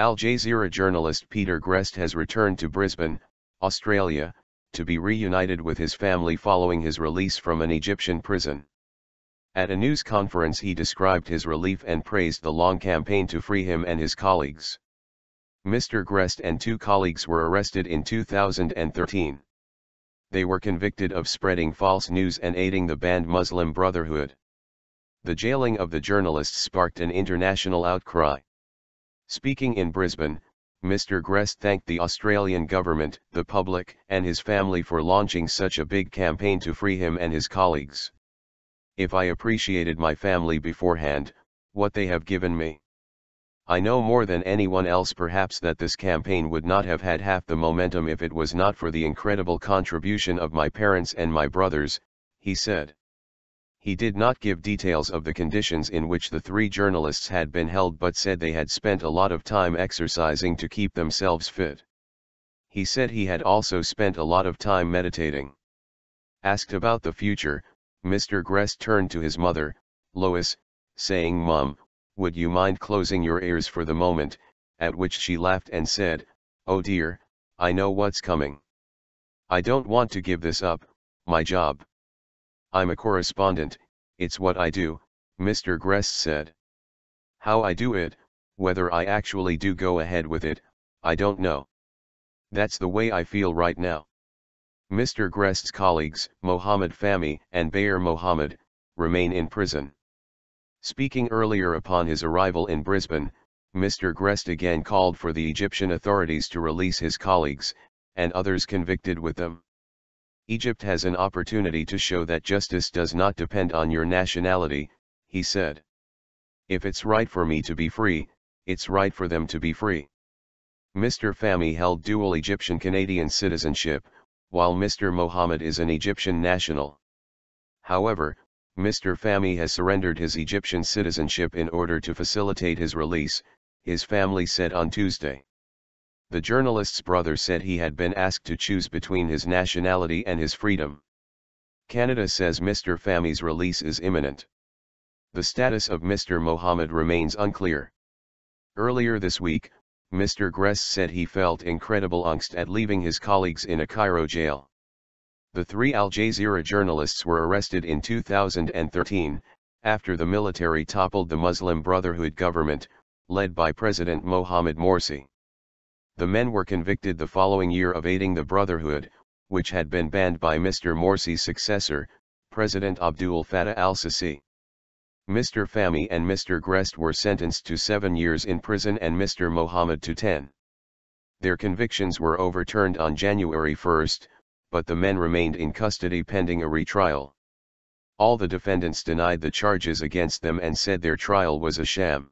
Al-Jazeera journalist Peter Greste has returned to Brisbane, Australia, to be reunited with his family following his release from an Egyptian prison. At a news conference he described his relief and praised the long campaign to free him and his colleagues. Mr. Greste and 2 colleagues were arrested in 2013. They were convicted of spreading false news and aiding the banned Muslim Brotherhood. The jailing of the journalists sparked an international outcry. Speaking in Brisbane, Mr. Greste thanked the Australian government, the public, and his family for launching such a big campaign to free him and his colleagues. If I appreciated my family beforehand, what they have given me. I know more than anyone else perhaps that this campaign would not have had half the momentum if it was not for the incredible contribution of my parents and my brothers, he said. He did not give details of the conditions in which the 3 journalists had been held but said they had spent a lot of time exercising to keep themselves fit. He said he had also spent a lot of time meditating. Asked about the future, Mr. Greste turned to his mother, Lois, saying, "Mum, would you mind closing your ears for the moment," at which she laughed and said, "Oh dear, I know what's coming. I don't want to give this up, my job. I'm a correspondent, it's what I do," Mr. Greste said. "How I do it, whether I actually do go ahead with it, I don't know. That's the way I feel right now." Mr. Greste's colleagues, Mohammed Fahmy and Bayer Mohammed, remain in prison. Speaking earlier upon his arrival in Brisbane, Mr. Greste again called for the Egyptian authorities to release his colleagues, and others convicted with them. "Egypt has an opportunity to show that justice does not depend on your nationality," he said. "If it's right for me to be free, it's right for them to be free." Mr. Fahmy held dual Egyptian-Canadian citizenship, while Mr. Mohammed is an Egyptian national. However, Mr. Fahmy has surrendered his Egyptian citizenship in order to facilitate his release, his family said on Tuesday. The journalist's brother said he had been asked to choose between his nationality and his freedom. Canada says Mr. Fahmy's release is imminent. The status of Mr. Mohammed remains unclear. Earlier this week, Mr. Greste said he felt incredible angst at leaving his colleagues in a Cairo jail. The 3 Al-Jazeera journalists were arrested in 2013, after the military toppled the Muslim Brotherhood government, led by President Mohamed Morsi. The men were convicted the following year of aiding the Brotherhood, which had been banned by Mr. Morsi's successor, President Abdul Fattah al-Sisi. Mr. Fahmy and Mr. Greste were sentenced to 7 years in prison and Mr. Mohammed to 10. Their convictions were overturned on January 1, but the men remained in custody pending a retrial. All the defendants denied the charges against them and said their trial was a sham.